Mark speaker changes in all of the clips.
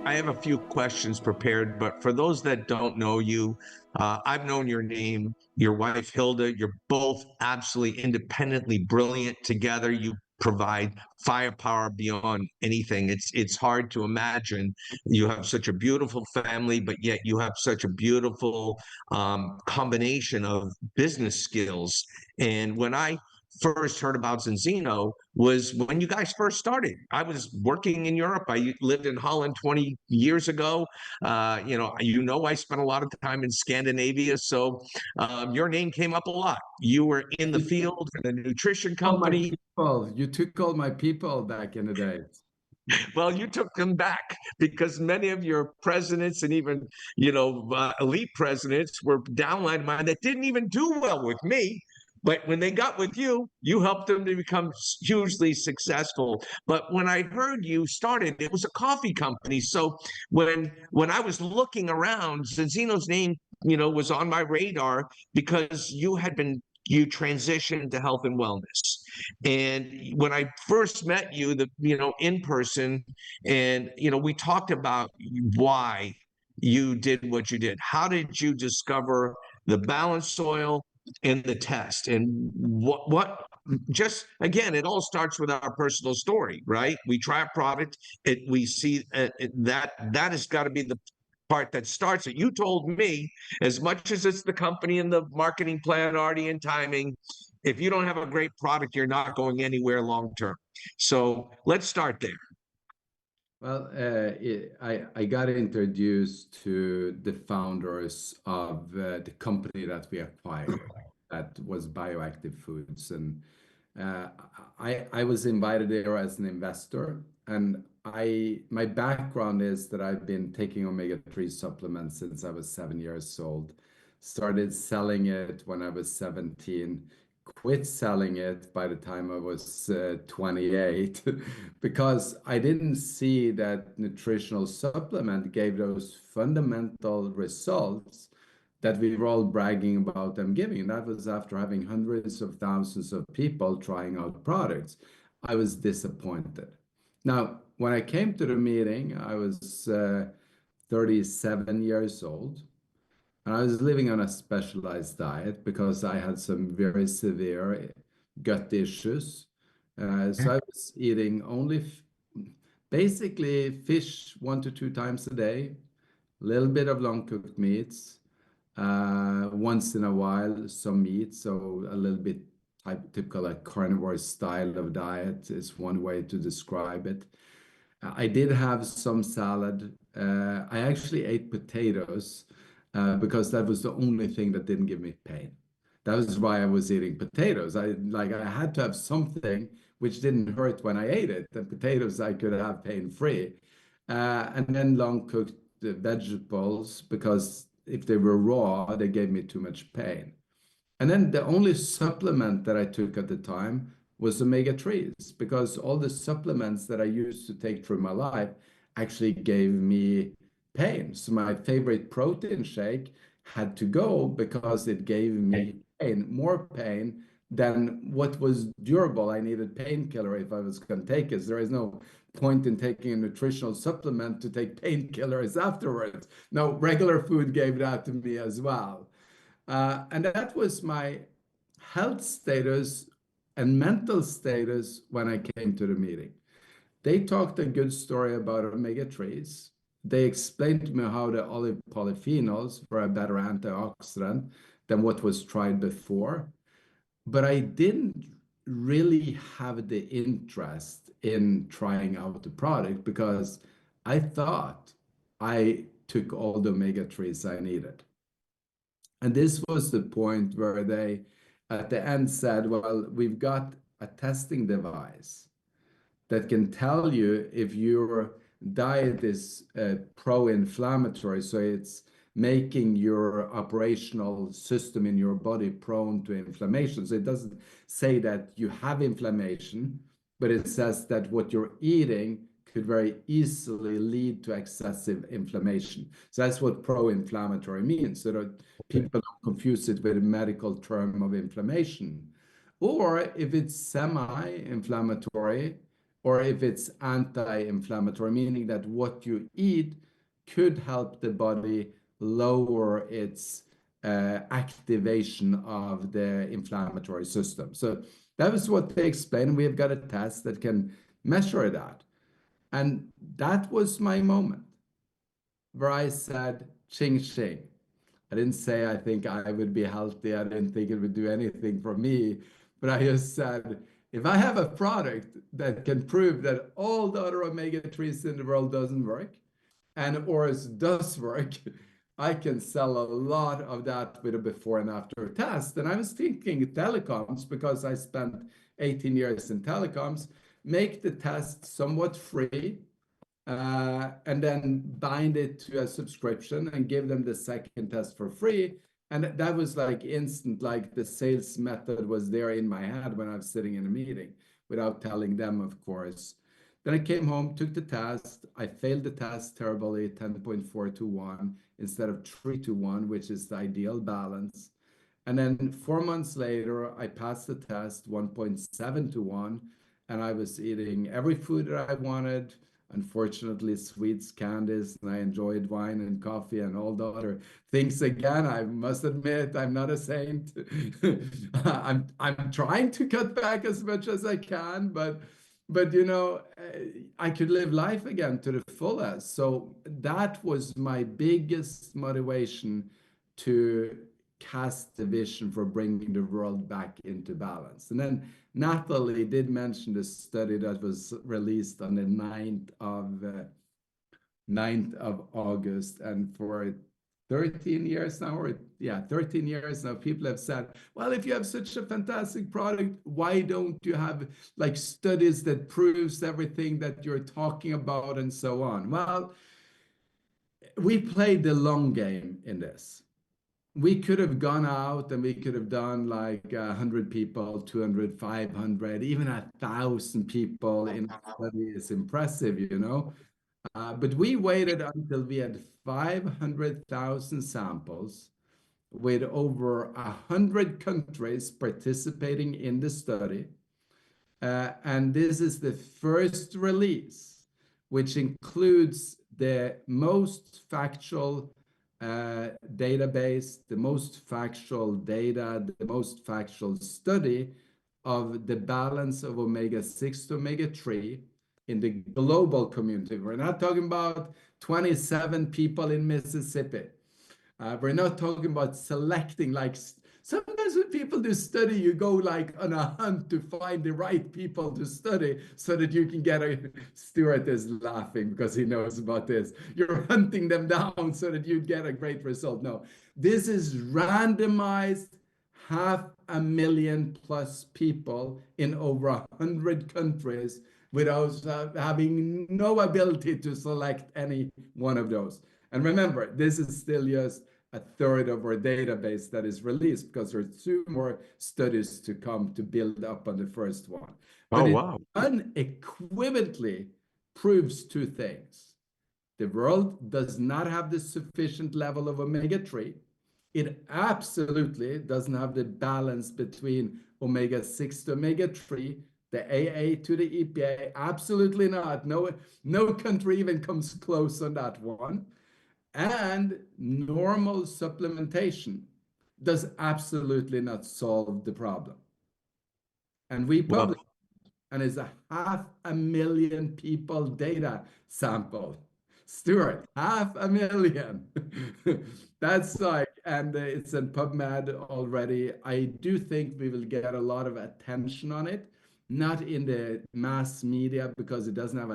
Speaker 1: I have a few questions prepared, but for those that don't know you, I've known your name, your wife Hilda. You're both absolutely independently brilliant together. You provide firepower beyond anything. It's hard to imagine you have such a beautiful family, but yet you have such a beautiful combination of business skills. And when I first heard about Zinzino was when you guys first started. I was working in Europe. I lived in Holland 20 years ago. I spent a lot of time in Scandinavia. So your name came up a lot. You were in the field in a nutrition
Speaker 2: All my
Speaker 1: company.
Speaker 2: people. You took all my people back in the days.
Speaker 1: Well, you took them back because many of your presidents and even, elite presidents were downline mine that didn't even do well with me. But when they got with you, you helped them to become hugely successful. But when I heard you started, it was a coffee company. So when I was looking around, Zinzino's name, was on my radar because you transitioned to health and wellness. And when I first met you, in person, and we talked about why you did what you did. How did you discover the balanced soil and the test? And what just again, it all starts with our personal story, right? We try a product, we see that has got to be the part that starts it. You told me, as much as it's the company and the marketing plan, already and timing, if you don't have a great product, you're not going anywhere long term. So let's start there.
Speaker 2: Well, I got introduced to the founders of the company that we acquired, that was Bioactive Foods, and I was invited there as an investor, and my background is that I've been taking omega-3 supplements since I was 7 years old. Started selling it when I was 17, quit selling it by the time I was 28, because I didn't see that nutritional supplement gave those fundamental results that we were all bragging about them giving. And that was after having hundreds of thousands of people trying out products. I was disappointed. Now, when I came to the meeting, I was 37 years old. And I was living on a specialized diet because I had some very severe gut issues. So I was eating only basically fish 1 to 2 times a day, a little bit of long cooked meats, once in a while some meat, so a little bit typical like carnivore style of diet is one way to describe it. I did have some salad. I actually ate potatoes because that was the only thing that didn't give me pain. That was why I was eating potatoes. I had to have something which didn't hurt when I ate it. The potatoes I could have pain-free. And then long cooked vegetables, because if they were raw, they gave me too much pain. And then the only supplement that I took at the time was omega-3s, because all the supplements that I used to take through my life actually gave me pain. So my favorite protein shake had to go because it gave me pain, more pain than what was durable. I needed painkiller if I was going to take it. There is no point in taking a nutritional supplement to take painkillers afterwards. No, regular food gave that to me as well. And that was my health status and mental status when I came to the meeting. They talked a good story about omega-3s. They explained to me how the olive polyphenols were a better antioxidant than what was tried before. But I didn't really have the interest in trying out the product because I thought I took all the omega-3s I needed. And this was the point where they, at the end, said, well, we've got a testing device that can tell you if your diet is pro-inflammatory, so it's making your operational system in your body prone to inflammation. So it doesn't say that you have inflammation, but it says that what you're eating could very easily lead to excessive inflammation. So that's what pro-inflammatory means, so that people don't confuse it with a medical term of inflammation. Or if it's semi-inflammatory, or if it's anti-inflammatory, meaning that what you eat could help the body lower its activation of the inflammatory system. So that was what they explained. We've got a test that can measure that. And that was my moment where I said, ching, ching. I didn't say I think I would be healthy. I didn't think it would do anything for me. But I just said, if I have a product that can prove that all the other omega-3s in the world doesn't work, and ours does work, I can sell a lot of that with a before and after test. And I was thinking telecoms, because I spent 18 years in telecoms, make the test somewhat free, and then bind it to a subscription and give them the second test for free. And that was like instant, like the sales method was there in my head when I was sitting in a meeting without telling them, of course. Then I came home, took the test. I failed the test terribly, 10.4 to 1 instead of 3 to 1, which is the ideal balance. And then 4 months later, I passed the test, 1.7 to 1, and I was eating every food that I wanted. Unfortunately, sweets, candies, and I enjoyed wine and coffee and all the other things. Again, I must admit, I'm not a saint. I'm trying to cut back as much as I can, but I could live life again to the fullest. So that was my biggest motivation to cast the vision for bringing the world back into balance. And then Natalie did mention the study that was released on the 9th of August. And for 13 years now, or yeah, 13 years now, people have said, well, if you have such a fantastic product, why don't you have like studies that proves everything that you're talking about and so on? Well, we played the long game in this. We could have gone out and we could have done like 100 people, 200, 500, even 1,000 people in a study is impressive, you know. But we waited until we had 500,000 samples with over 100 countries participating in the study. And this is the first release, which includes the most factual database, the most factual data, the most factual study of the balance of omega-6 to omega-3 in the global community. We're not talking about 27 people in Mississippi. We're not talking about selecting, like sometimes when people do study, you go like on a hunt to find the right people to study so that you can get a, Stuart is laughing because he knows about this. You're hunting them down so that you get a great result. No, this is randomized 500,000+ people in over 100 countries without having no ability to select any one of those. And remember, this is still just a third of our database that is released because there are 2 more studies to come to build up on the first one. But it unequivocally proves 2 things. The world does not have the sufficient level of omega-3. It absolutely doesn't have the balance between omega-6 to omega-3, the AA to the EPA, absolutely not. No country even comes close on that one. And normal supplementation does absolutely not solve the problem. And we published, and it's a 500,000 people data sample. Stuart, 500,000. That's like, and it's in PubMed already. I do think we will get a lot of attention on it, not in the mass media because it doesn't have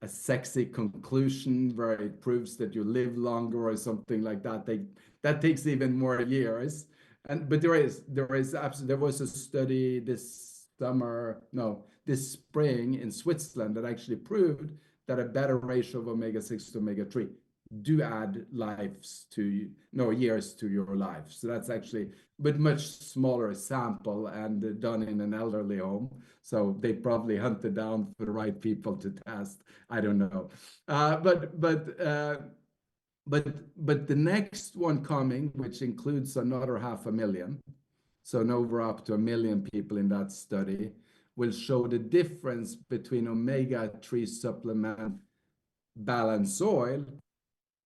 Speaker 2: a sexy conclusion where it proves that you live longer or something like that. That takes even more years. But there was a study this spring in Switzerland that actually proved that a better ratio of omega-6 to omega-3 do add years to your life. So that's actually, but much smaller sample and done in an elderly home. So they probably hunted down for the right people to test. I don't know. But the next one coming, which includes another 500,000, so now we're up to 1 million people in that study, will show the difference between omega-3 supplement, balanced oil,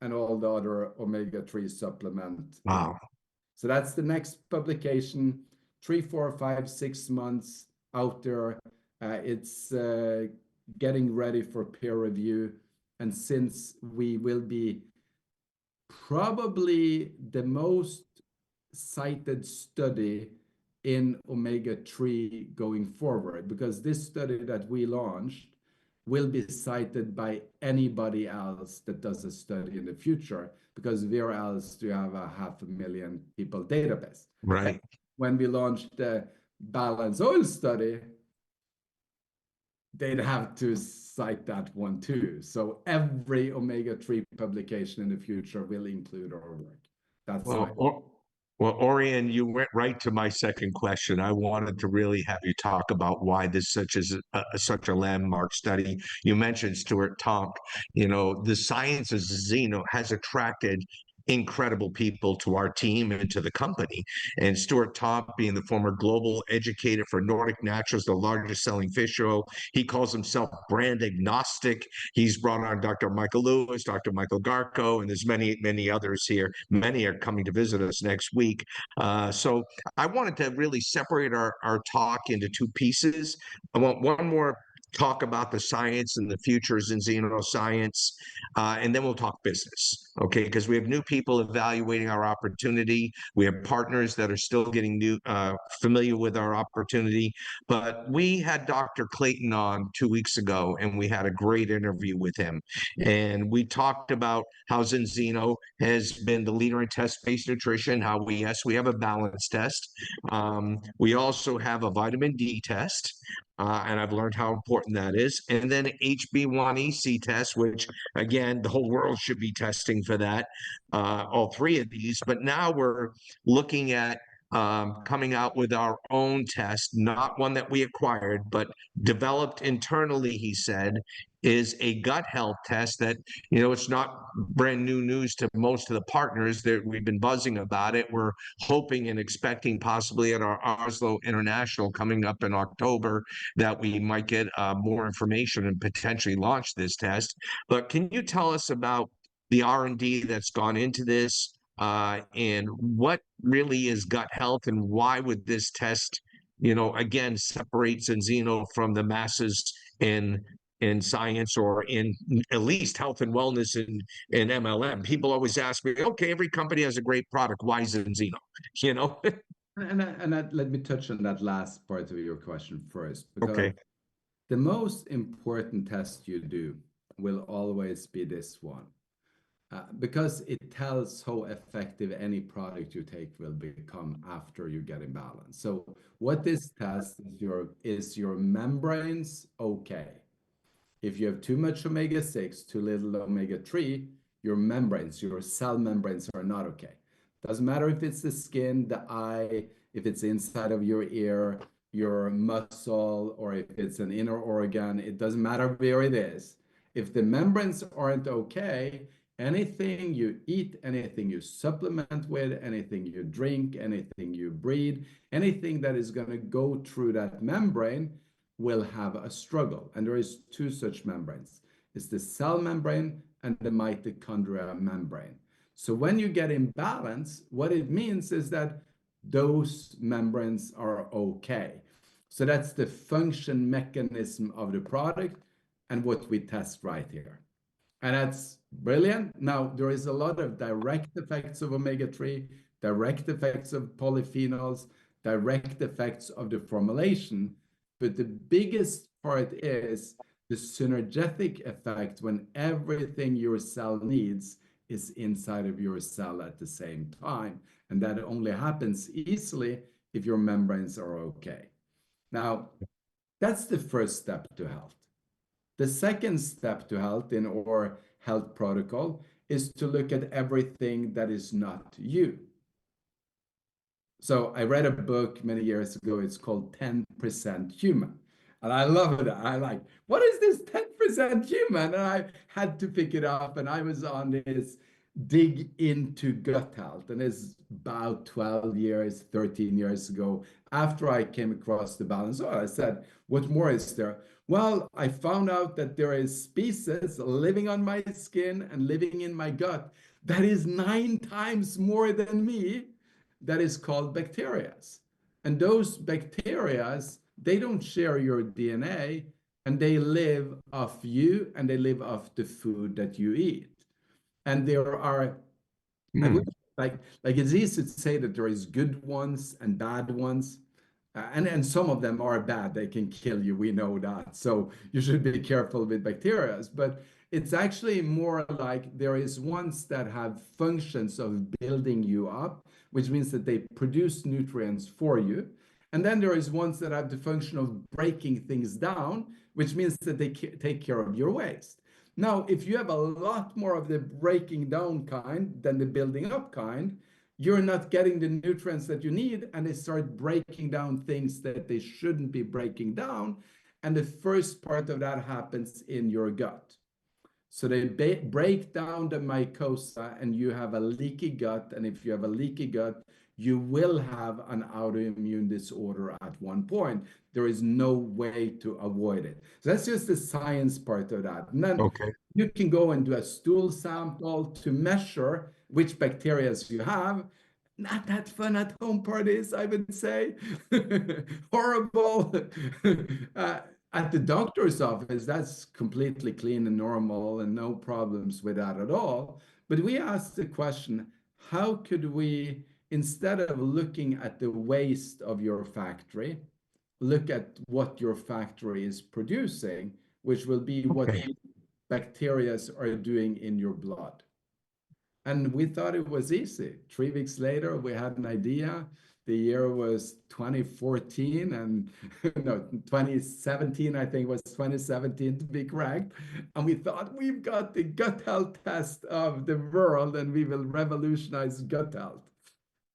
Speaker 2: and all the other omega-3 supplement.
Speaker 1: Wow.
Speaker 2: So that's the next publication, 3, 4, 5, 6 months out there. It's getting ready for peer review. And since we will be probably the most cited study in omega-3 going forward, because this study that we launched will be cited by anybody else that does a study in the future, because where else do you have a 500,000 people database?
Speaker 1: Right.
Speaker 2: When we launched the balanced oil study, they'd have to cite that one too. So every omega-3 publication in the future will include our work. That's
Speaker 1: Well,
Speaker 2: why.
Speaker 1: well, Orjan, you went right to my second question. I wanted to really have you talk about why this such a landmark study. You mentioned Stuart Tonk. You know, the science of Xeno has attracted incredible people to our team and to the company. And Stuart Tonk, being the former global educator for Nordic Naturals, the largest selling fish oil, he calls himself brand agnostic. He's brought on Dr. Michael Lewis, Dr. Michael Garko, and there's many others here. Many are coming to visit us next week. So I wanted to really separate our talk into two pieces. I want one more talk about the science and the futures in xenoscience, and then we'll talk business, okay? Because we have new people evaluating our opportunity. We have partners that are still getting familiar with our opportunity. But we had Dr. Clayton on 2 weeks ago, and we had a great interview with him. And we talked about how Zinzino has been the leader in test-based nutrition, how we have a balance test. We also have a vitamin D test. And I've learned how important that is. And then HB1EC test, which again, the whole world should be testing for that, all three of these. But now we're looking at coming out with our own test, not one that we acquired, but developed internally, he said, is a gut health test that, you know, it's not brand new news to most of the partners that we've been buzzing about it. We're hoping and expecting possibly at our Oslo International coming up in October that we might get more information and potentially launch this test. But can you tell us about the R&D that's gone into this and what really is gut health, and why would this test, you know, again, separate Zinzino from the masses in science, or in at least health and wellness in MLM? People always ask me, okay, every company has a great product. Why Zinzino? You know?
Speaker 2: Let me touch on that last part of your question first, because
Speaker 1: Okay.
Speaker 2: the most important test you do will always be this one, because it tells how effective any product you take will become after you get in balance. So what this tests is your membranes okay? If you have too much omega-6, too little omega-3, your membranes, your cell membranes are not okay. Doesn't matter if it's the skin, the eye, if it's inside of your ear, your muscle, or if it's an inner organ, it doesn't matter where it is. If the membranes aren't okay, anything you eat, anything you supplement with, anything you drink, anything you breathe, anything that is going to go through that membrane will have a struggle. And there is two such membranes. It's the cell membrane and the mitochondria membrane. So when you get imbalance, what it means is that those membranes are okay. So that's the function mechanism of the product and what we test right here. And that's brilliant. Now, there is a lot of direct effects of omega-3, direct effects of polyphenols, direct effects of the formulation. But the biggest part is the synergetic effect when everything your cell needs is inside of your cell at the same time. And that only happens easily if your membranes are okay. Now, that's the first step to health. The second step to health in our health protocol is to look at everything that is not you. So I read a book many years ago. It's called 10% Human. And I love it. I like, what is this 10% human? And I had to pick it up. And I was on this dig into gut health. And it's about 12 years, 13 years ago, after I came across the balance oil, I said, what more is there? Well, I found out that there is species living on my skin and living in my gut that is 9 times more than me, that is called bacteria. And those bacteria, they don't share your DNA, and they live off you, and they live off the food that you eat. And there are, I
Speaker 1: Hmm.
Speaker 2: would like it's easy to say that there is good ones and bad ones. And some of them are bad. They can kill you. We know that. So you should be careful with bacteria. But it's actually more like there is ones that have functions of building you up, which means that they produce nutrients for you. And then there is ones that have the function of breaking things down, which means that they take care of your waste. Now, if you have a lot more of the breaking down kind than the building up kind, you're not getting the nutrients that you need, and they start breaking down things that they shouldn't be breaking down. And the first part of that happens in your gut. So they break down the mucosa, and you have a leaky gut. And if you have a leaky gut, you will have an autoimmune disorder at one point. There is no way to avoid it. So that's just the science part of that. And then
Speaker 1: Okay.
Speaker 2: you can go and do a stool sample to measure which bacteria you have. Not that fun at home parties, I would say. Horrible. uh, at the doctor's office, that's completely clean and normal and no problems with that at all. But we asked the question, how could we, instead of looking at the waste of your factory, look at what your factory is producing, which will be what
Speaker 1: Okay.
Speaker 2: bacteria are doing in your blood. And we thought it was easy. 3 weeks later, we had an idea. The year was 2014, and no, 2017, I think it was 2017 to be correct. And we thought we've got the gut health test of the world, and we will revolutionize gut health.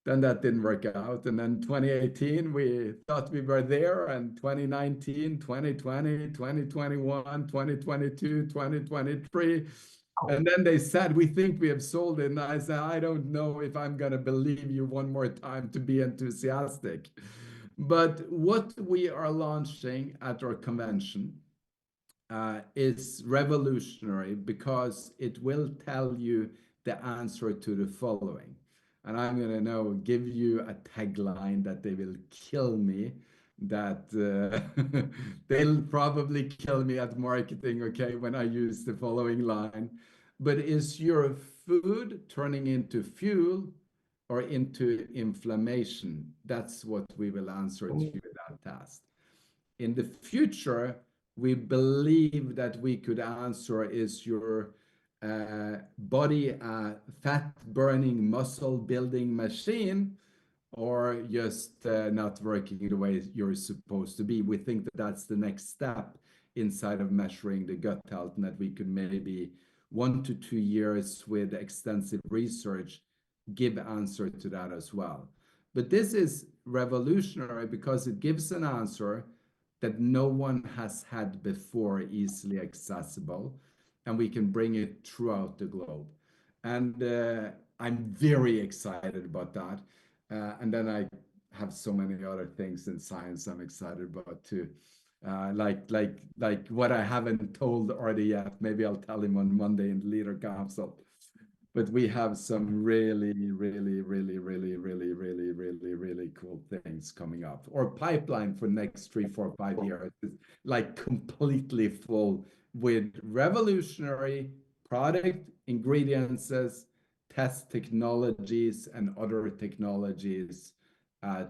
Speaker 2: Then that didn't work out. And then 2018, we thought we were there, and 2019, 2020, 2021, 2022, 2023. And then they said, we think we have sold it. And I said, I don't know if I'm going to believe you one more time to be enthusiastic. But what we are launching at our convention is revolutionary because it will tell you the answer to the following. And I'm going to now give you a tagline that they will kill me, that they'll probably kill me at marketing, okay, when I use the following line. But is your food turning into fuel or into inflammation? That's what we will answer to you that task. In the future, we believe that we could answer, is your body a fat burning muscle building machine, or just not working the way you're supposed to be? We think that that's the next step inside of measuring the gut health, and that we could maybe 1 to 2 years with extensive research give answer to that as well. But this is revolutionary because it gives an answer that no one has had before, easily accessible, and we can bring it throughout the globe. And I'm very excited about that. And then I have so many other things in science I'm excited about too. Like what I haven't told already yet. Maybe I'll tell him on Monday in the leader council. But we have some really cool things coming up. Our pipeline for next 3, 4, 5 years is like completely full with revolutionary product ingredients, test technologies, and other technologies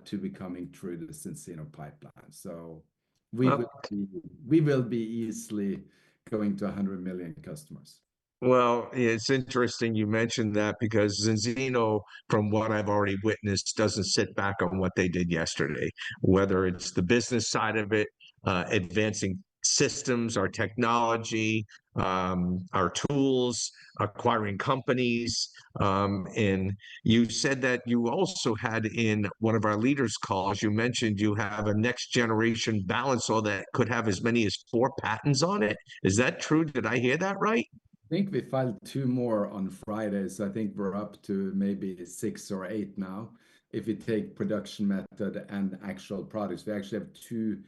Speaker 2: to be coming through the Cincino pipeline. So we
Speaker 1: Well,
Speaker 2: will be, we will be easily going to 100 million customers.
Speaker 1: Well, it's interesting you mentioned that because Zinzino, from what I've already witnessed, doesn't sit back on what they did yesterday, whether it's the business side of it, advancing systems, our technology, our tools, acquiring companies. And you said that you also had in one of our leaders' calls, you mentioned you have a next generation balance oil that could have as many as 4 patents on it. Is that true? Did I hear that right?
Speaker 2: think we filed two more on Friday, so I think we're up to maybe 6 or 8 now. If you take production method and actual products, we actually have two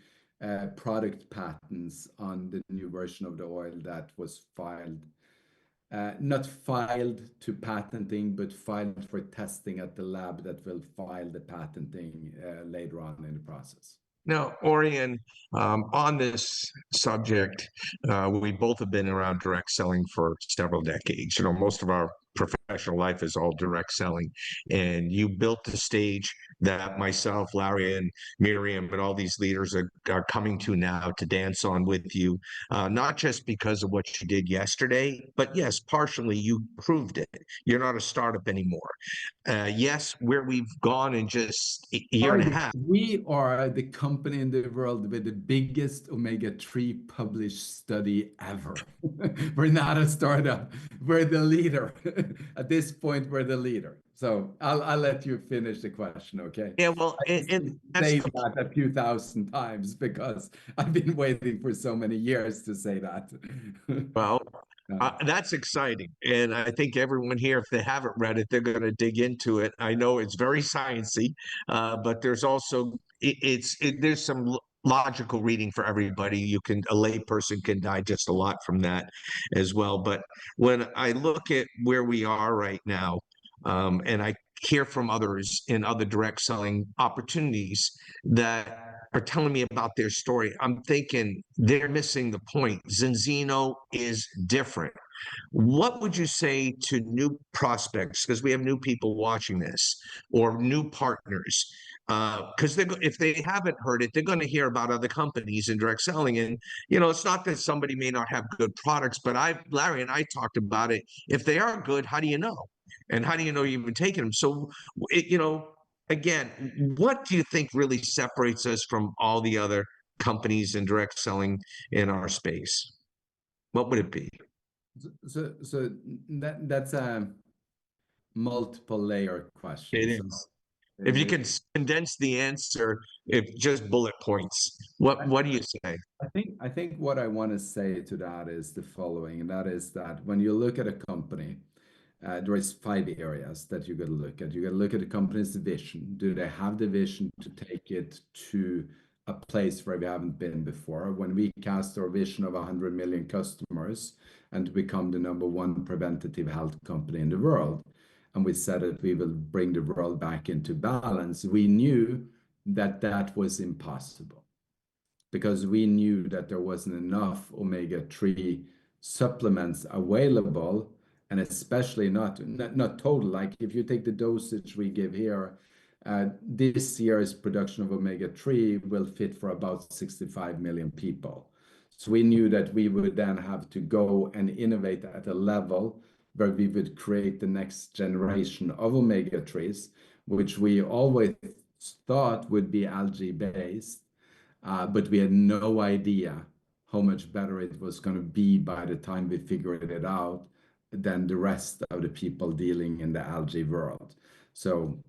Speaker 2: product patents on the new version of the oil that was filed. Not filed to patenting, but filed for testing at the lab that will file the patenting later on in the process.
Speaker 1: Now, Orjan, on this subject, we both have been around direct selling for several decades. You know, most of our professional life is all direct selling. And you built the stage that myself, Larry, and Miriam, and all these leaders are coming to now to dance on with you, not just because of what you did yesterday, but yes, partially you proved it. You're not a startup anymore. Yes, where we've gone in just a year and a half.
Speaker 2: We are the company in the world with the biggest omega-3 published study ever. We're not a startup. We're the leader. At this point, we're the leader. So I'll let you finish the question, okay?
Speaker 1: Yeah, well,
Speaker 2: I say that a few thousand times because I've been waiting for so many years to say that.
Speaker 1: well, that's exciting. And I think everyone here, if they haven't read it, they're going to dig into it. I know it's very sciencey, but there's also there's some logical reading for everybody. A layperson can digest a lot from that as well. But when I look at where we are right now, and I hear from others in other direct selling opportunities that are telling me about their story, I'm thinking they're missing the point. Zinzino is different. What would you say to new prospects? Because we have new people watching this, or new partners. Because if they haven't heard it, they're going to hear about other companies in direct selling. And, you know, it's not that somebody may not have good products, but Larry and I talked about it. If they are good, how do you know? And how do you know you've been taking them? So, you know, again, what do you think really separates us from all the other companies in direct selling in our space? What would it be?
Speaker 2: So that's a multiple layer question.
Speaker 1: It
Speaker 2: So
Speaker 1: is. If you can condense the answer, if just bullet points, what do you say?
Speaker 2: I think what I want to say to that is the following, and that is that when you look at a company, there is 5 areas that you got to look at. You got to look at the company's vision. Do they have the vision to take it to a place where we haven't been before? When we cast our vision of 100 million customers and to become the #1 preventative health company in the world, and we said that we will bring the world back into balance, we knew that that was impossible because we knew that there wasn't enough omega-3 supplements available, and especially not total. Like if you take the dosage we give here, this year's production of omega-3 will fit for about 65 million people. So we knew that we would then have to go and innovate at a level where we would create the next generation of omega-3s, which we always thought would be algae-based, but we had no idea how much better it was going to be by the time we figured it out than the rest of the people dealing in the algae world. So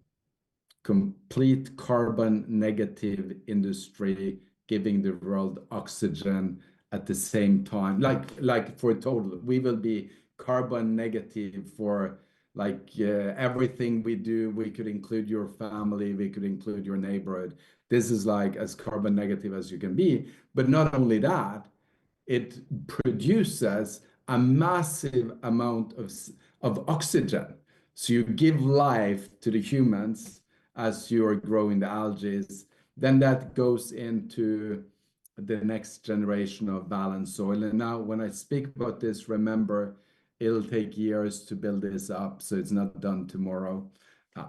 Speaker 2: complete carbon negative industry giving the world oxygen at the same time, like for total, we will be carbon negative for like everything we do. We could include your family, we could include your neighborhood. This is like as carbon negative as you can be. But not only that, it produces a massive amount of oxygen. So you give life to the humans as you are growing the algae. Then that goes into the next generation of balanced soil. And now when I speak about this, remember, it'll take years to build this up, so it's not done tomorrow.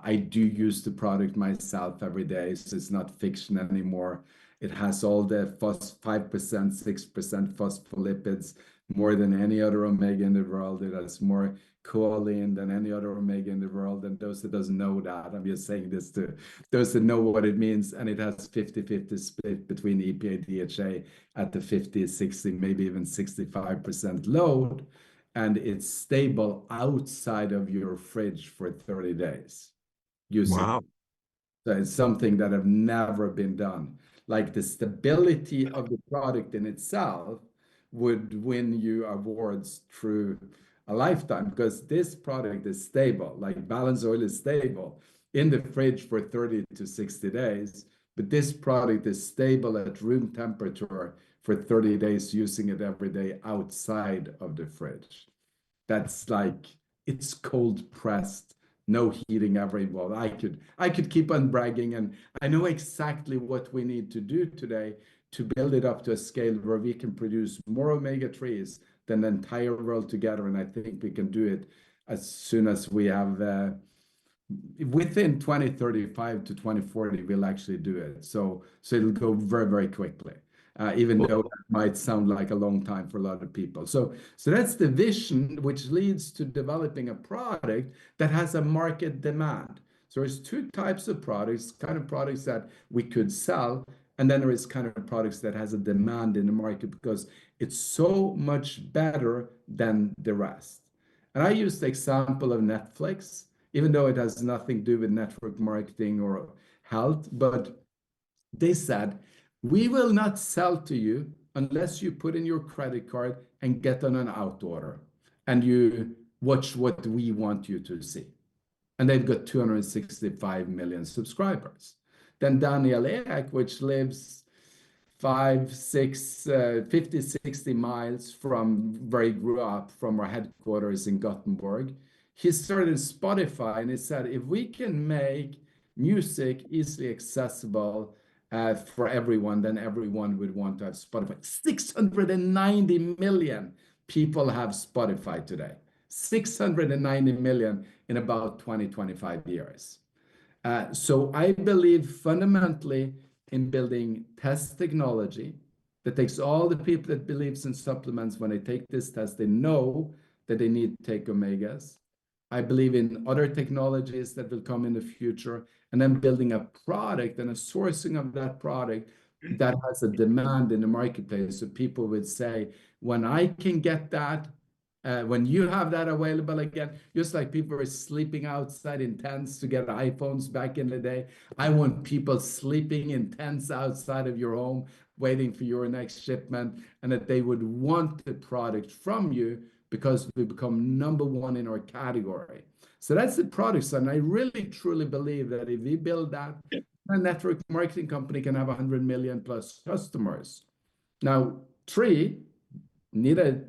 Speaker 2: I do use the product myself every day, so it's not fiction anymore. It has all the 5%, 6% phospholipids, more than any other omega in the world. It has more choline than any other omega in the world. And those that doesn't know that, I'm just saying this to those that know what it means. And it has 50-50 split between EPA, DHA at the 50, 60, maybe even 65% load. And it's stable outside of your fridge for 30 days.
Speaker 1: Wow.
Speaker 2: So it's something that have never been done. Like the stability of the product in itself would win you awards through a lifetime, because this product is stable, like balance oil is stable in the fridge for 30 to 60 days, but this product is stable at room temperature for 30 days using it every day outside of the fridge. That's like, it's cold pressed, no heating ever involved. I could keep on bragging, and I know exactly what we need to do today to build it up to a scale where we can produce more omega-3s than the entire world together. And I think we can do it as soon as we have within 2035 to 2040, we'll actually do it. So it'll go very, very quickly, even though that might sound like a long time for a lot of people. So that's the vision, which leads to developing a product that has a market demand. So there's two types of products, kind of products that we could sell, and then there is kind of products that has a demand in the market because it's so much better than the rest. And I use the example of Netflix, even though it has nothing to do with network marketing or health, but they said, we will not sell to you unless you put in your credit card and get on an out order and you watch what we want you to see. And they've got 265 million subscribers. Then Daniel Ek, which lives 5, 6, 50, 60 miles from where he grew up, from our headquarters in Gothenburg, he started Spotify, and he said, if we can make music easily accessible for everyone, then everyone would want to have Spotify. 690 million people have Spotify today. 690 million in about 20, 25 years. So I believe fundamentally in building test technology that takes all the people that believes in supplements. When they take this test, they know that they need to take omegas. I believe in other technologies that will come in the future, and then building a product and a sourcing of that product that has a demand in the marketplace. So people would say, when I can get that, when you have that available again, just like people were sleeping outside in tents to get iPhones back in the day, I want people sleeping in tents outside of your home, waiting for your next shipment, and that they would want the product from you because we become number one in our category. So that's the products. And I really, truly believe that if we build that, a network marketing company can have 100 million plus customers. Now, three, need a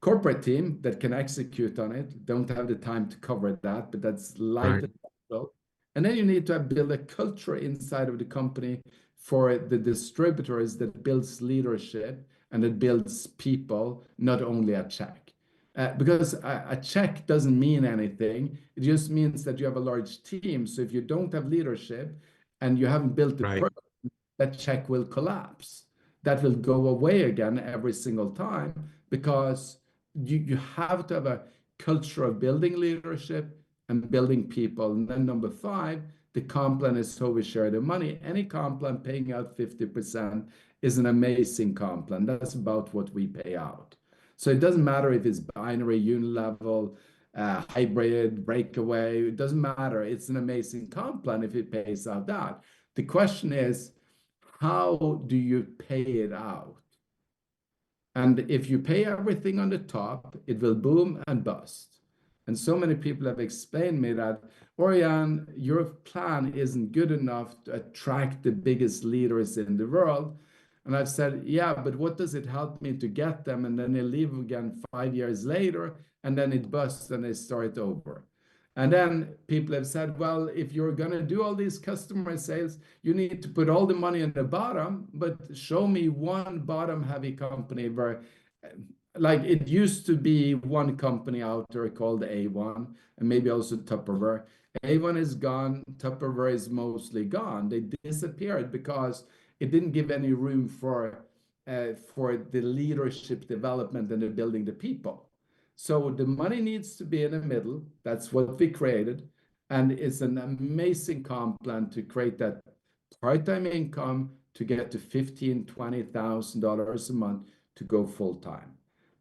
Speaker 2: corporate team that can execute on it. Don't have the time to cover that, but that's life essential. And then you need to build a culture inside of the company for the distributors that builds leadership and that builds people, not only a check. Because a check doesn't mean anything. It just means that you have a large team. So if you don't have leadership and you haven't built the person, that check will collapse. That will go away again every single time, because you have to have a culture of building leadership and building people. And then number 5, the comp plan is how we share the money. Any comp plan paying out 50% is an amazing comp plan. That's about what we pay out. So it doesn't matter if it's binary, unilevel, hybrid, breakaway. It doesn't matter. It's an amazing comp plan if it pays out that. The question is, how do you pay it out? And if you pay everything on the top, it will boom and bust. And so many people have explained me that, Orjan, your plan isn't good enough to attract the biggest leaders in the world. And I've said, yeah, but what does it help me to get them? And then they leave again 5 years later, and then it busts and they start over. And then people have said, well, if you're going to do all these customer sales, you need to put all the money in the bottom, but show me one bottom heavy company where, like, it used to be one company out there called A1 and maybe also Tupperware. A1 is gone. Tupperware is mostly gone. They disappeared because it didn't give any room for the leadership development and the building the people. So the money needs to be in the middle. That's what we created. And it's an amazing comp plan to create that part-time income to get to $15,000, $20,000 a month to go full-time.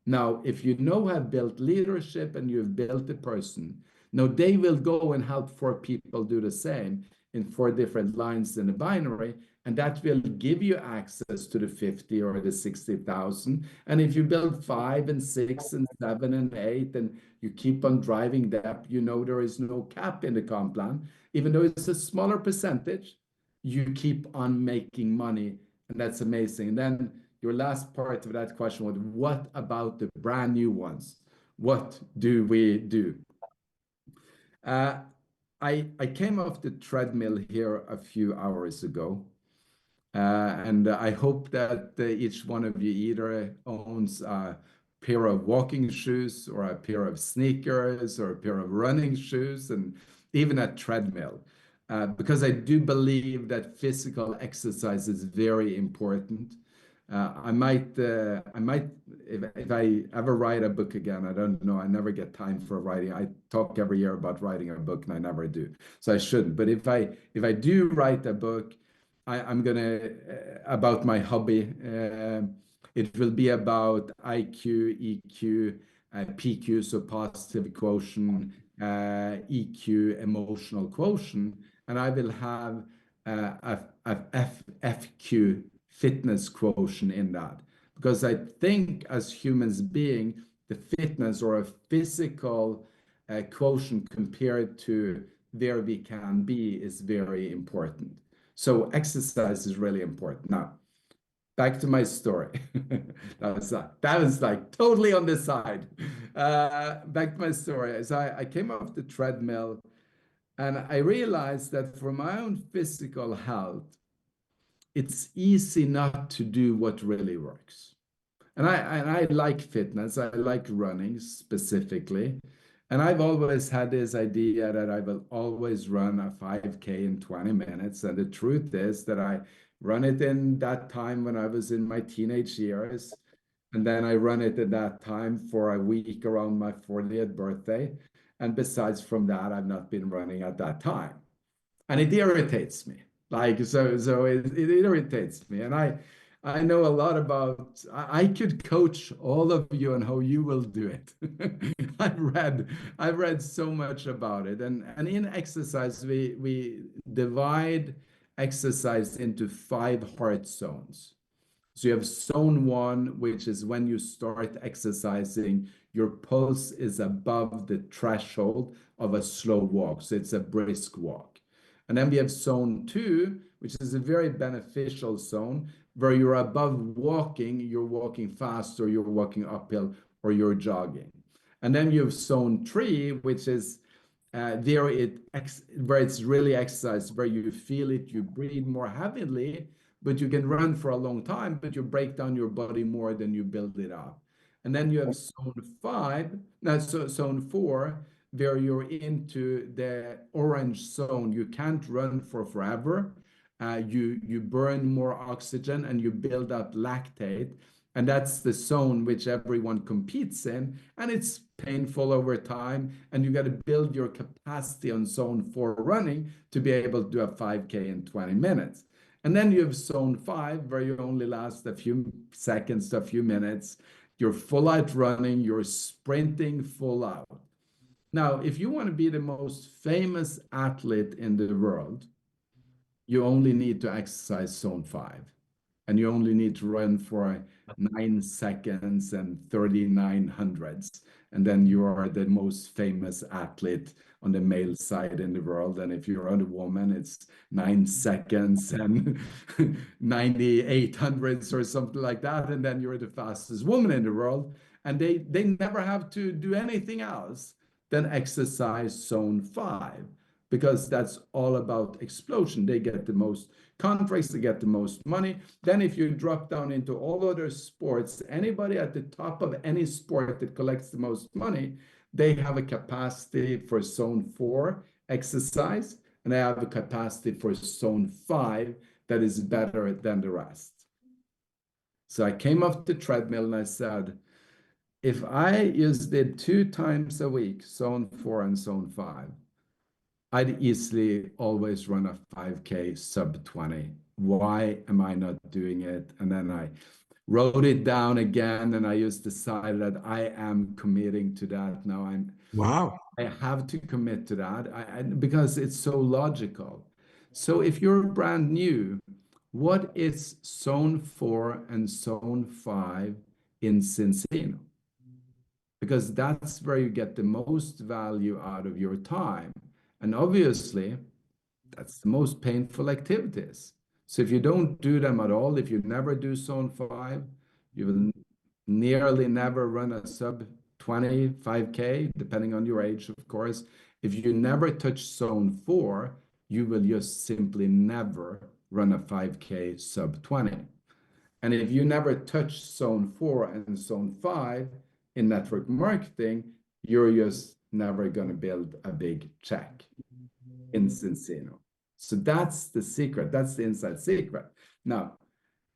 Speaker 2: Now, if you know have built leadership and you've built a person, now they will go and help 4 people do the same. in 4 different lines in the binary, and that will give you access to the 50 or the 60,000. And if you build 5 and 6 and 7 and 8, and you keep on driving that, you know there is no cap in the comp plan. Even though it's a smaller percentage, you keep on making money, and that's amazing. And then your last part of that question was, what about the brand new ones? What do we do? I came off the treadmill here a few hours ago, and I hope that each one of you either owns a pair of walking shoes or a pair of sneakers or a pair of running shoes and even a treadmill. Because I do believe that physical exercise is very important. I might, if I ever write a book again, I don't know, I never get time for writing. I talk every year about writing a book and I never do. So I shouldn't. But if I do write a book, I'm gonna about my hobby. It will be about IQ, EQ, PQ, so positive quotient, EQ, emotional quotient, and I will have FQ, fitness quotient, in that, because I think as humans being, the fitness or a physical quotient compared to where we can be is very important. So exercise is really important. Now, back to my story. That was like totally on the side. Back to my story. So I came off the treadmill and I realized that for my own physical health, it's easy not to do what really works. And I like fitness. I like running specifically. And I've always had this idea that I will always run a 5K in 20 minutes. And the truth is that I run it in that time when I was in my teenage years. And then I run it at that time for a week around my 40th birthday. And besides from that, I've not been running at that time. And it irritates me. It irritates me. And I know a lot about, I could coach all of you on how you will do it. I've read so much about it. And in exercise, we divide exercise into 5 heart zones. So you have zone 1, which is when you start exercising, your pulse is above the threshold of a slow walk. So it's a brisk walk. And then we have zone 2, which is a very beneficial zone where you're above walking, you're walking fast, or you're walking uphill, or you're jogging. And then you have zone 3, which is where it's really exercise, where you feel it, you breathe more heavily, but you can run for a long time, but you break down your body more than you build it up. And then you have zone 4, where you're into the orange zone. You can't run for forever. You burn more oxygen and you build up lactate. And that's the zone which everyone competes in. And it's painful over time. And you got to build your capacity on zone 4 running to be able to do a 5K in 20 minutes. And then you have zone 5, where you only last a few seconds to a few minutes. You're full out running, you're sprinting full out. Now, if you want to be the most famous athlete in the world, you only need to exercise zone 5. And you only need to run for 9 seconds and 39 hundredths. And then you are the most famous athlete on the male side in the world. And if you're a woman, it's 9 seconds and 98 hundredths or something like that. And then you're the fastest woman in the world. And they never have to do anything else than exercise zone 5, because that's all about explosion. They get the most contracts, they get the most money. Then if you drop down into all other sports, anybody at the top of any sport that collects the most money, they have a capacity for zone 4 exercise, and they have a capacity for zone 5 that is better than the rest. So I came off the treadmill and I said, if I just did 2 times a week, zone 4 and zone 5, I'd easily always run a 5K sub 20. Why am I not doing it? And then I wrote it down again, and I just decided that I am committing to that. Now
Speaker 1: Wow.
Speaker 2: I have to commit to that because it's so logical. So if you're brand new, what is zone 4 and zone 5 in Cincinnati? Because that's where you get the most value out of your time. And obviously, that's the most painful activities. So if you don't do them at all, if you never do zone 5, you will nearly never run a sub 25K, depending on your age, of course. If you never touch zone 4, you will just simply never run a 5K sub 20. And if you never touch zone 4 and zone 5 in network marketing, you're just never going to build a big check in Cincinnati. So that's the secret. That's the inside secret. Now,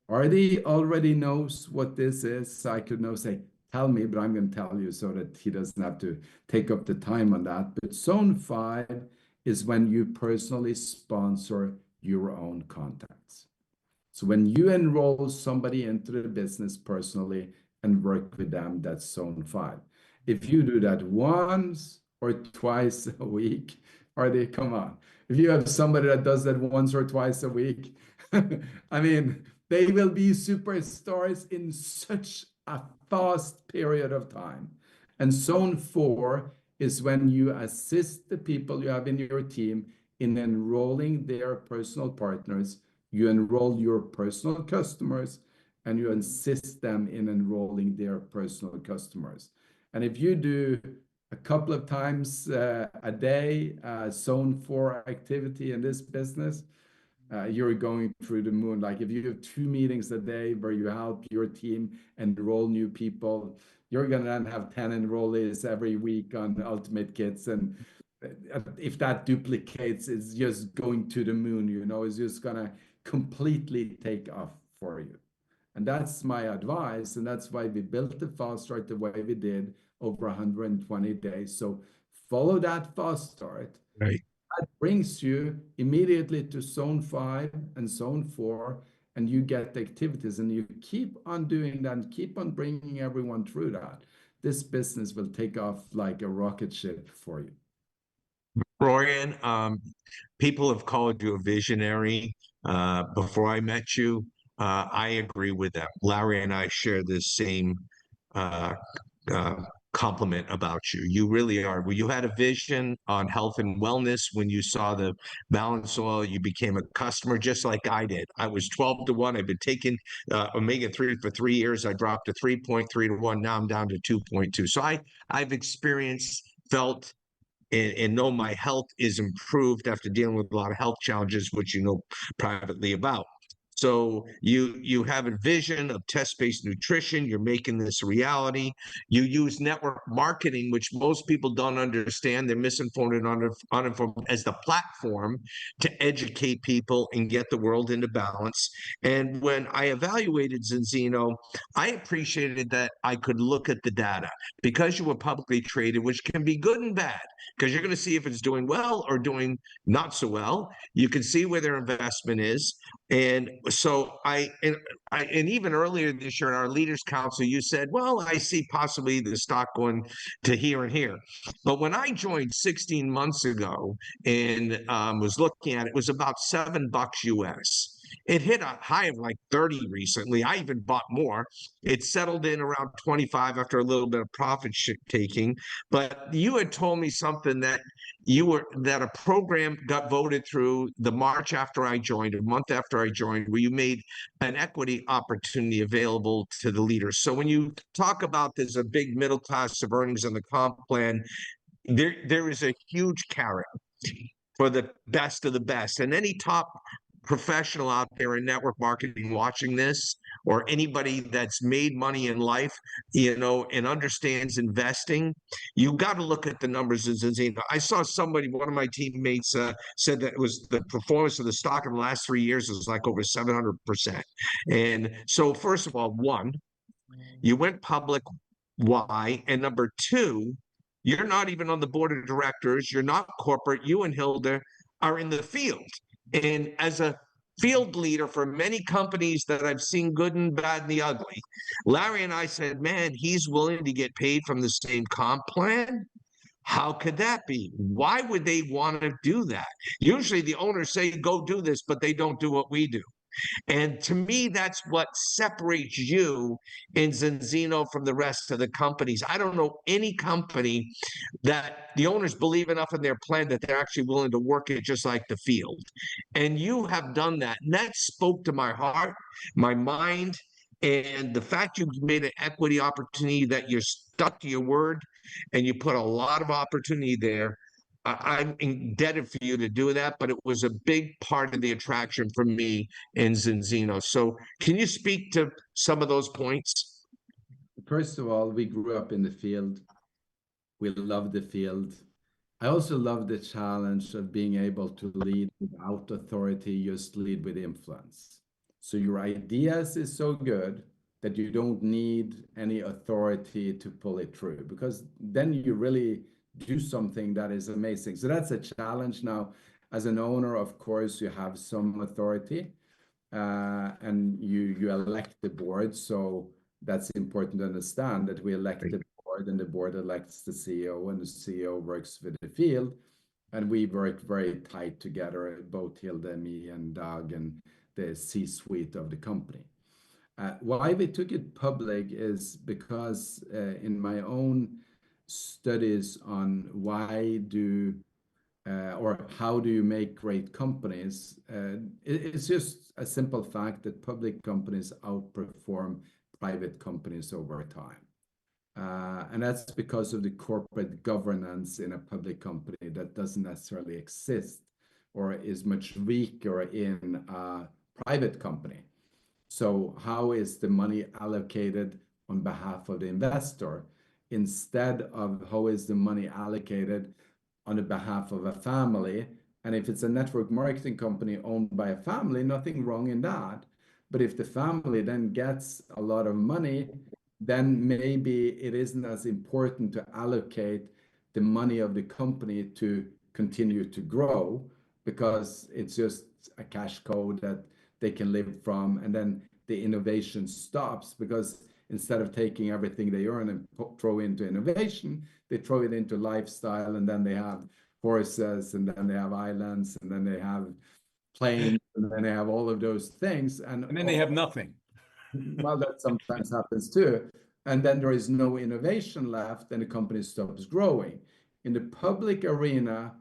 Speaker 2: Artie already knows what this is. So I could now say, tell me, but I'm going to tell you so that he doesn't have to take up the time on that. But zone 5 is when you personally sponsor your own contacts. So when you enroll somebody into the business personally and work with them, that's zone 5. If you do that once or twice a week, or they come on. If you have somebody that does that once or twice a week, I mean, they will be superstars in such a fast period of time. And zone 4 is when you assist the people you have in your team in enrolling their personal partners. You enroll your personal customers and you assist them in enrolling their personal customers. And if you do a couple of times a day, zone 4 activity in this business, you're going through the moon. Like if you have 2 meetings a day where you help your team enroll new people, you're going to then have 10 enrollees every week on Ultimate Kits. And if that duplicates, it's just going to the moon, you know, it's just going to completely take off for you. And that's my advice. And that's why we built the fast start the way we did over 120 days. So follow that fast start.
Speaker 1: Right.
Speaker 2: That brings you immediately to zone 5 and zone 4, and you get the activities and you keep on doing that and keep on bringing everyone through that. This business will take off like a rocket ship for you.
Speaker 1: Orjan, people have called you a visionary before I met you. I agree with that. Larry and I share this same uh, uh, compliment about you. You really are. Well, you had a vision on health and wellness when you saw the balance oil. You became a customer just like I did. I was 12 to 1. I've been taking omega-3 for 3 years. I dropped to 3.3 to 1. Now I'm down to 2.2. So I've experienced, felt, and know my health is improved after dealing with a lot of health challenges, which you know privately about. So you have a vision of test-based nutrition. You're making this a reality. You use network marketing, which most people don't understand. They're misinformed and uninformed as the platform to educate people and get the world into balance. And when I evaluated Zinzino, I appreciated that I could look at the data because you were publicly traded, which can be good and bad because you're going to see if it's doing well or doing not so well. You can see where their investment is. And so and even earlier this year in our leaders council, you said, well, I see possibly the stock going to here and here. But when I joined 16 months ago and was looking at it, it was about $7 US. It hit a high of like 30 recently. I even bought more. It settled in around 25 after a little bit of profit taking. But you had told me something that that a program got voted through the March after I joined, a month after I joined, where you made an equity opportunity available to the leaders. So when you talk about there's a big middle class of earnings in the comp plan, there is a huge carrot for the best of the best. And any top professional out there in network marketing watching this, or anybody that's made money in life, you know, and understands investing, you got to look at the numbers as Zinzino. I saw somebody, one of my teammates said that it was the performance of the stock in the last 3 years was like over 700%. And so first of all, one, you went public. Why? And number two, you're not even on the board of directors. You're not corporate. You and Hilda are in the field. And as a field leader for many companies that I've seen good and bad and the ugly, Larry and I said, man, he's willing to get paid from the same comp plan. How could that be? Why would they want to do that? Usually the owners say, go do this, but they don't do what we do. And to me, that's what separates you in Zinzino from the rest of the companies. I don't know any company that the owners believe enough in their plan that they're actually willing to work it just like the field. And you have done that. And that spoke to my heart, my mind, and the fact you made an equity opportunity, that you're stuck to your word and you put a lot of opportunity there. I'm indebted for you to do that, but it was a big part of the attraction for me in Zinzino. So, can you speak to some of those points?
Speaker 2: First of all, we grew up in the field. We love the field. I also love the challenge of being able to lead without authority, just lead with influence. So your ideas is so good that you don't need any authority to pull it through, because then you really do something that is amazing. So that's a challenge. Now, as an owner, of course, you have some authority, and you elect the board. So that's important to understand, that we elect the board and the board elects the CEO and the CEO works with the field. And we work very tight together, both Hilda, me, and Doug, and the C-suite of the company. Why we took it public is because in my own studies on why do or how do you make great companies, it's just a simple fact that public companies outperform private companies over time. And that's because of the corporate governance in a public company that doesn't necessarily exist or is much weaker in a private company. So how is the money allocated on behalf of the investor instead of how is the money allocated on the behalf of a family? And if it's a network marketing company owned by a family, nothing wrong in that. But if the family then gets a lot of money, then maybe it isn't as important to allocate the money of the company to continue to grow, because it's just a cash code that they can live from, and then the innovation stops, because instead of taking everything they earn and throw into innovation, they throw it into lifestyle, and then they have horses, and then they have islands, and then they have planes, and then they have all of those things,
Speaker 3: and then they have nothing.
Speaker 2: Well, that sometimes happens too. And then there is no innovation left, and the company stops growing. In the public arena,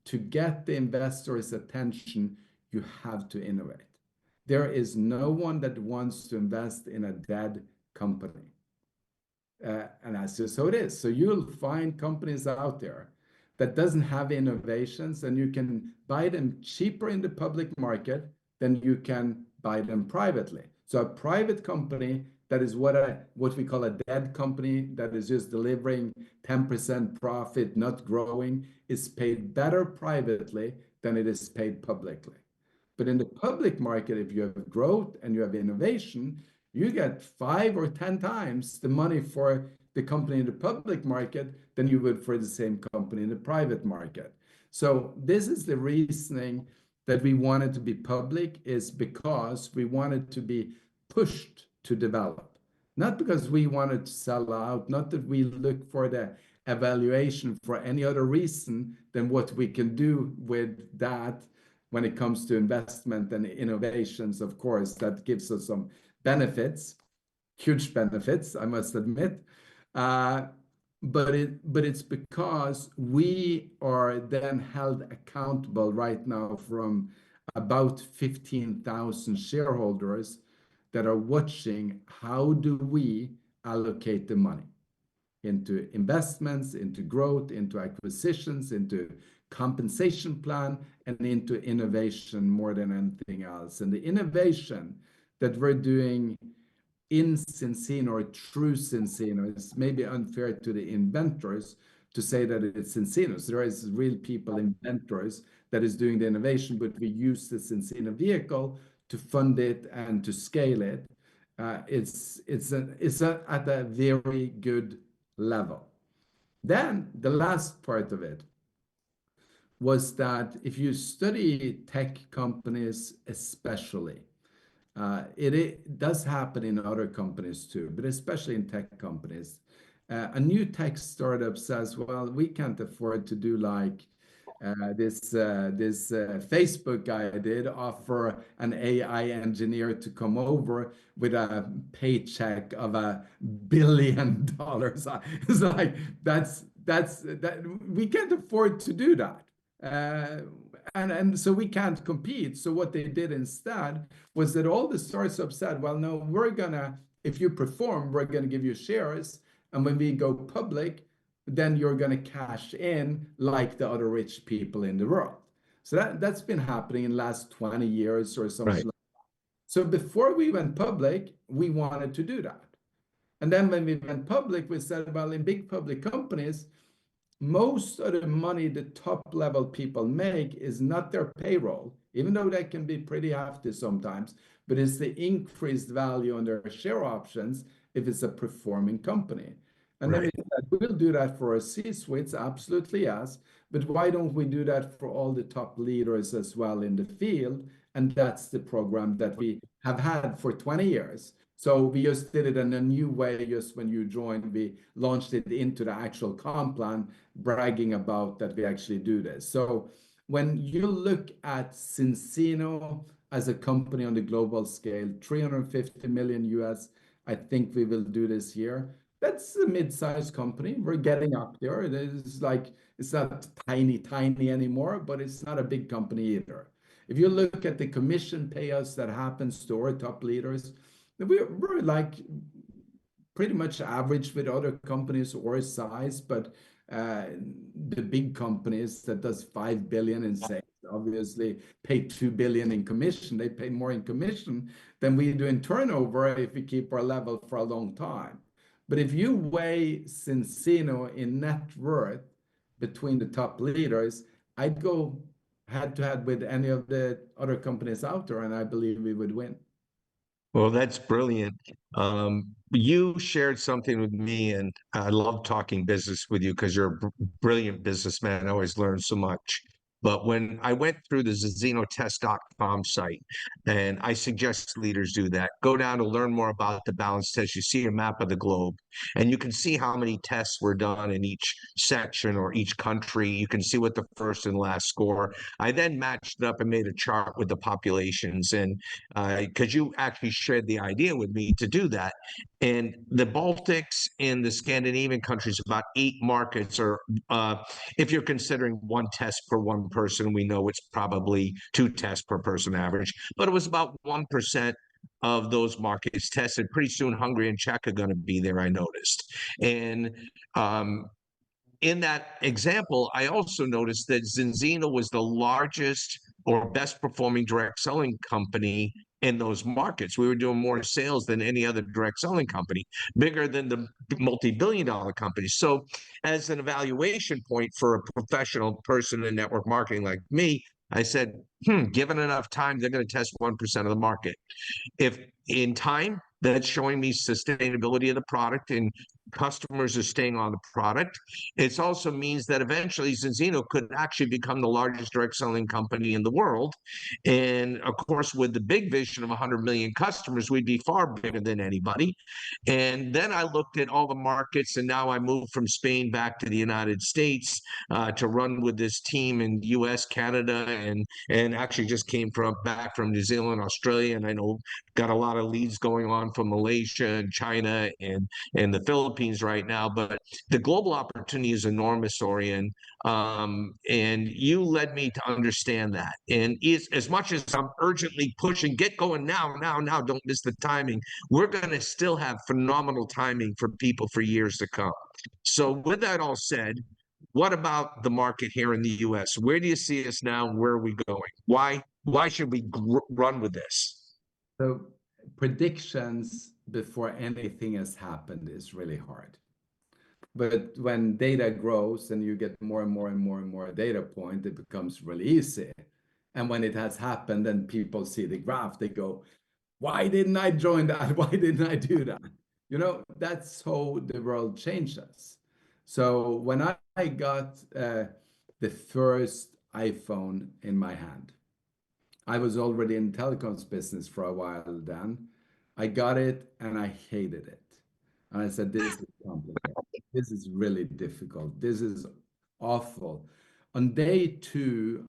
Speaker 2: to get the investor's attention, you have to innovate. There is no one that wants to invest in a dead company. And that's just how it is. So you'll find companies out there that doesn't have innovations, and you can buy them cheaper in the public market than you can buy them privately. So a private company that is what we call a dead company, that is just delivering 10% profit, not growing, is paid better privately than it is paid publicly. But in the public market, if you have growth and you have innovation, you get 5 or 10 times the money for the company in the public market than you would for the same company in the private market. So this is the reasoning that we wanted to be public, is because we wanted to be pushed to develop. Not because we wanted to sell out, not that we look for the evaluation for any other reason than what we can do with that when it comes to investment and innovations. Of course, that gives us some benefits, huge benefits, I must admit. But it's because we are then held accountable right now from about 15,000 shareholders that are watching how do we allocate the money into investments, into growth, into acquisitions, into compensation plan, and into innovation more than anything else. And the innovation that we're doing in Zinzino, or true Zinzino, is maybe unfair to the inventors to say that it's Zinzino. So there is real people, inventors, that is doing the innovation, but we use the Zinzino vehicle to fund it and to scale it. It's at a very good level. Then the last part of it was that if you study tech companies especially, it does happen in other companies too, but especially in tech companies, a new tech startup says, well, we can't afford to do like this Facebook guy did, offer an AI engineer to come over with a paycheck of $1 billion. It's like that we can't afford to do that. And so we can't compete. So what they did instead was that all the startups said, well, no, if you perform, we're gonna give you shares. And when we go public, then you're going to cash in like the other rich people in the world. So that's been happening in the last 20 years or something.
Speaker 1: Right.
Speaker 2: So before we went public, we wanted to do that. And then when we went public, we said, well, in big public companies, most of the money the top level people make is not their payroll, even though that can be pretty hefty sometimes, but it's the increased value on their share options if it's a performing company. And then we said, we'll do that for our C-suites, absolutely yes, but why don't we do that for all the top leaders as well in the field? And that's the program that we have had for 20 years. So we just did it in a new way. Just when you joined, we launched it into the actual comp plan, bragging about that we actually do this. So when you look at Cincino as a company on the global scale, 350 million US, I think we will do this year. That's a mid-sized company. We're getting up there. It is like, it's not tiny anymore, but it's not a big company either. If you look at the commission payouts that happens to our top leaders, we're like pretty much average with other companies our size, but the big companies that does 5 billion in sales obviously pay 2 billion in commission. They pay more in commission than we do in turnover if we keep our level for a long time. But if you weigh Cincino in net worth between the top leaders, I'd go head to head with any of the other companies out there, and I believe we would win.
Speaker 1: Well, that's brilliant. You shared something with me, and I love talking business with you because you're a brilliant businessman. I always learn so much. But when I went through the ZenoTest.com site, and I suggest leaders do that, go down to learn more about the balance test. You see a map of the globe, and you can see how many tests were done in each section or each country. You can see what the first and last score. I then matched it up and made a chart with the populations, and because you actually shared the idea with me to do that. And the Baltics and the Scandinavian countries, about 8 markets are, if you're considering one test per one person, we know it's probably 2 tests per person average, but it was about 1% of those markets tested. Pretty soon, Hungary and Czech are going to be there, I noticed. And in that example, I also noticed that Zinzino was the largest or best performing direct selling company in those markets. We were doing more sales than any other direct selling company, bigger than the multi-billion-dollar companies. So as an evaluation point for a professional person in network marketing like me, I said, given enough time, they're going to test 1% of the market. If in time, that's showing me sustainability of the product and customers are staying on the product. It also means that eventually Zinzino could actually become the largest direct selling company in the world. And of course, with the big vision of 100 million customers, we'd be far bigger than anybody. And then I looked at all the markets, and now I moved from Spain back to the United States to run with this team in US, Canada, and actually just came back from New Zealand, Australia, and I know got a lot of leads going on from Malaysia and China and the Philippines right now. But the global opportunity is enormous, Orjan. And you led me to understand that. And as much as I'm urgently pushing, get going now, don't miss the timing. We're going to still have phenomenal timing for people for years to come. So with that all said, what about the market here in the US? Where do you see us now? Where are we going? Why should we run with this?
Speaker 2: So predictions before anything has happened is really hard. But when data grows and you get more and more data point, it becomes really easy. And when it has happened and people see the graph, they go, why didn't I join that? Why didn't I do that? You know, that's how the world changes. So when I got the first iPhone in my hand, I was already in telecoms business for a while then. I got it and I hated it. And I said, this is complicated. this is really difficult. This is awful. On day two,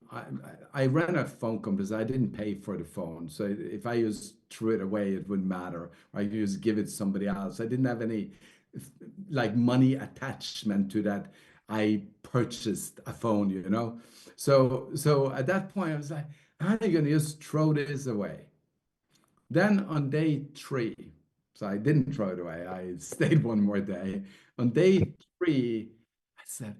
Speaker 2: I ran a phone company. So I didn't pay for the phone. So if I just threw it away, it wouldn't matter. I could just give it to somebody else. I didn't have any like money attachment to that. I purchased a phone, you know. So at that point, I was like, I'm gonna just throw this away. Then on day three, so I didn't throw it away. I stayed one more day. On day three, I said,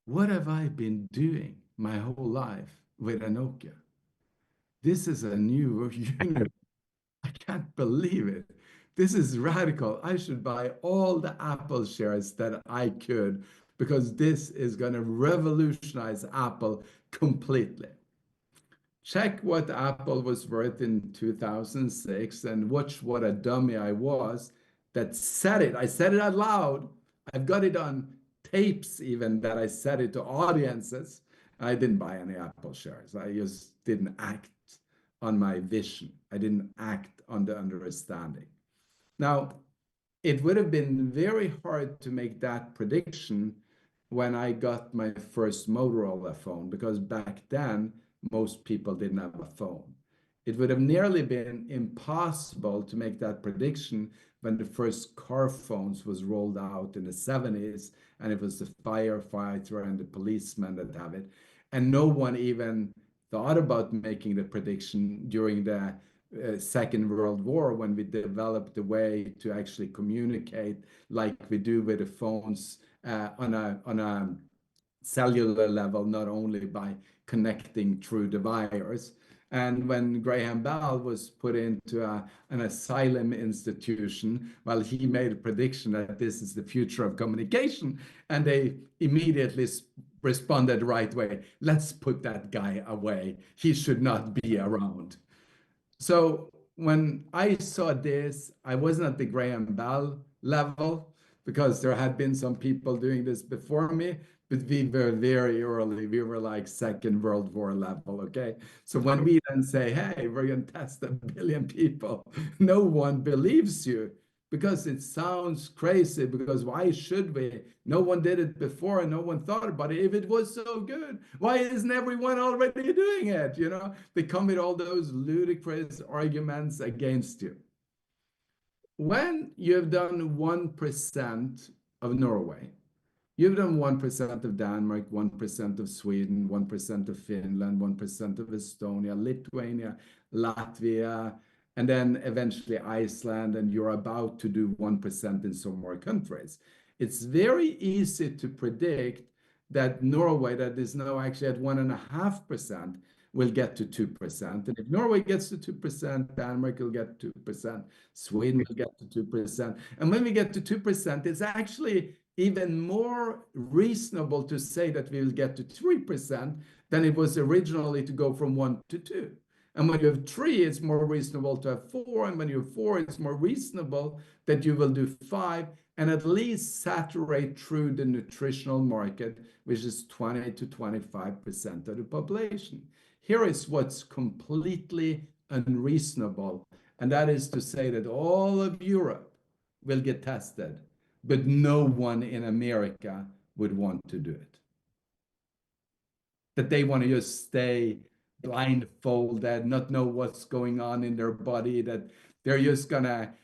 Speaker 2: what have I been doing my whole life with a Nokia? This is a new universe. I can't believe it. This is radical. I should buy all the Apple shares that I could because this is going to revolutionize Apple completely. Check what Apple was worth in 2006 and watch what a dummy I was that said it. I said it out loud. I've got it on tapes even that I said it to audiences. I didn't buy any Apple shares. I just didn't act on my vision. I didn't act on the understanding. Now, it would have been very hard to make that prediction when I got my first Motorola phone, because back then, most people didn't have a phone. It would have nearly been impossible to make that prediction when the first car phones was rolled out in the 70s, and it was the firefighter and the policeman that have it. And no one even thought about making the prediction during the Second World War, when we developed a way to actually communicate like we do with the phones on a cellular level, not only by connecting through the wires. And when Graham Bell was put into an asylum institution, well, he made a prediction that this is the future of communication, and they immediately responded the right way. Let's put that guy away. He should not be around. So when I saw this, I wasn't at the Graham Bell level because there had been some people doing this before me, but we were very early. We were like Second World War level, okay? So when we then say, hey, we're going to test 1 billion people, no one believes you because it sounds crazy. Because why should we? No one did it before and no one thought about it. If it was so good, why isn't everyone already doing it? You know, they come with all those ludicrous arguments against you. When you've done 1% of Norway, you've done 1% of Denmark, 1% of Sweden, 1% of Finland, 1% of Estonia, Lithuania, Latvia, and then eventually Iceland, and you're about to do 1% in some more countries. It's very easy to predict that Norway, that is now actually at 1.5%, will get to 2%. And if Norway gets to 2%, Denmark will get 2%, Sweden will get to 2%. And when we get to 2%, it's actually even more reasonable to say that we will get to 3% than it was originally to go from 1 to 2. And when you have 3, it's more reasonable to have 4. And when you have 4, it's more reasonable that you will do 5 and at least saturate through the nutritional market, which is 20 to 25% of the population. Here is what's completely unreasonable, and that is to say that all of Europe will get tested, but no one in America would want to do it. That they want to just stay blindfolded, not know what's going on in their body, that they're just gonna,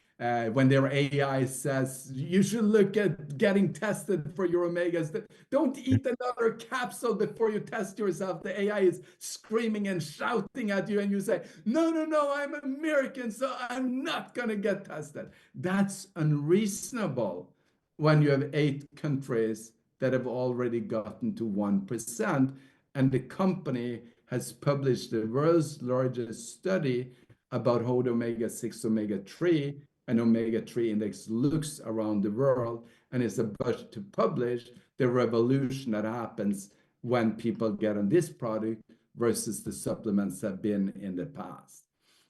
Speaker 2: when their AI says, you should look at getting tested for your omegas, don't eat another capsule before you test yourself. The AI is screaming and shouting at you, and you say, no, no, no, I'm American, so I'm not gonna get tested. That's unreasonable when you have 8 countries that have already gotten to 1%. And the company has published the world's largest study about how the omega-6, omega-3, and omega-3 index looks around the world, and is about to publish the revolution that happens when people get on this product versus the supplements that have been in the past.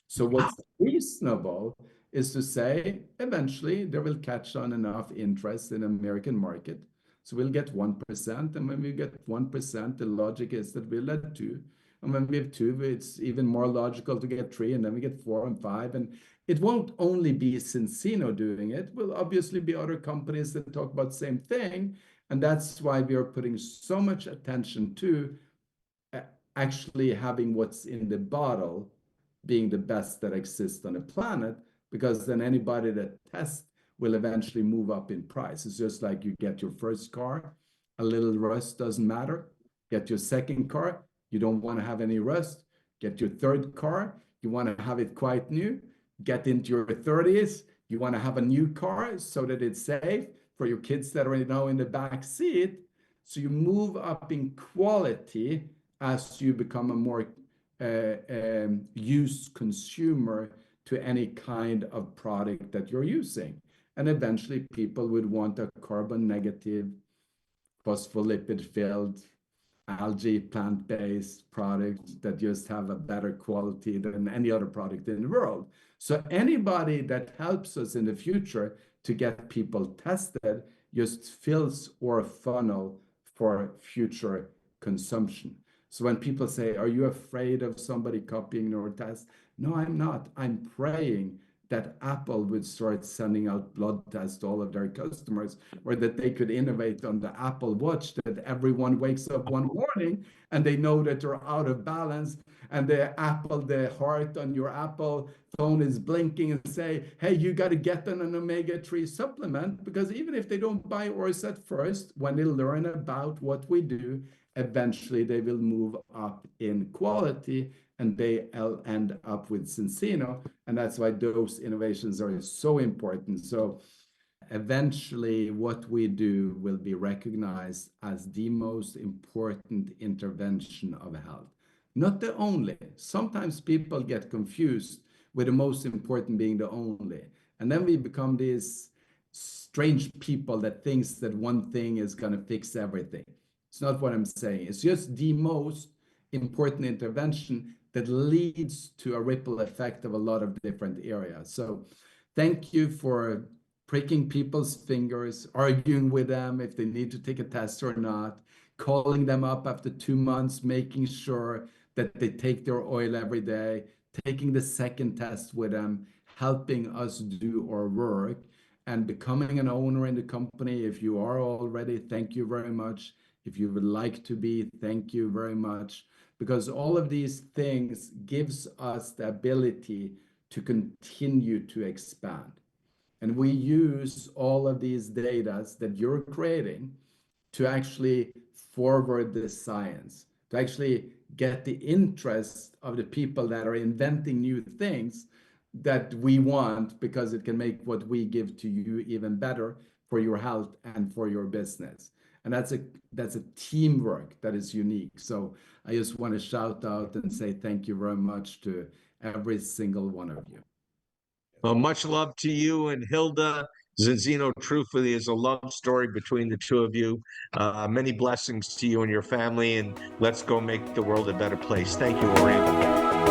Speaker 2: So what's reasonable is to say eventually there will catch on enough interest in the American market. So we'll get 1%. And when we get 1%, the logic is that we'll let 2. And when we have 2, it's even more logical to get 3. And then we get 4 and 5. And it won't only be Cincino doing it. Will obviously be other companies that talk about the same thing. And that's why we are putting so much attention to actually having what's in the bottle being the best that exists on the planet, because then anybody that tests will eventually move up in price. It's just like you get your first car, a little rust doesn't matter. Get your second car, you don't want to have any rust. Get your third car, you want to have it quite new. Get into your 30s, you want to have a new car so that it's safe for your kids that are now in the back seat. So you move up in quality as you become a more used consumer to any kind of product that you're using. And eventually people would want a carbon negative, phospholipid filled, algae plant-based product that just have a better quality than any other product in the world. So anybody that helps us in the future to get people tested just fills our funnel for future consumption. So when people say, are you afraid of somebody copying your test? No, I'm not. I'm praying that Apple would start sending out blood tests to all of their customers, or that they could innovate on the Apple Watch, that everyone wakes up one morning and they know that they're out of balance, and the heart on your Apple phone is blinking and say, hey, you got to get an omega-3 supplement. Because even if they don't buy ours at first, when they learn about what we do, eventually they will move up in quality and they'll end up with Cincino. And that's why those innovations are so important. So eventually what we do will be recognized as the most important intervention of health. Not the only. Sometimes people get confused with the most important being the only. And then we become these strange people that thinks that one thing is going to fix everything. It's not what I'm saying. It's just the most important intervention that leads to a ripple effect of a lot of different areas. So thank you for pricking people's fingers, arguing with them if they need to take a test or not, calling them up after 2 months, making sure that they take their oil every day, taking the second test with them, helping us do our work, and becoming an owner in the company. If you are already, thank you very much. If you would like to be, thank you very much. Because all of these things gives us the ability to continue to expand. And we use all of these data that you're creating to actually forward the science, to actually get the interest of the people that are inventing new things that we want, because it can make what we give to you even better for your health and for your business. And that's a teamwork that is unique. So I just want to shout out and say thank you very much to every single one of you.
Speaker 1: Well, much love to you and Hilda. Cincino truthfully is a love story between the two of you. Many blessings to you and your family, and let's go make the world a better place. Thank you, Orjan.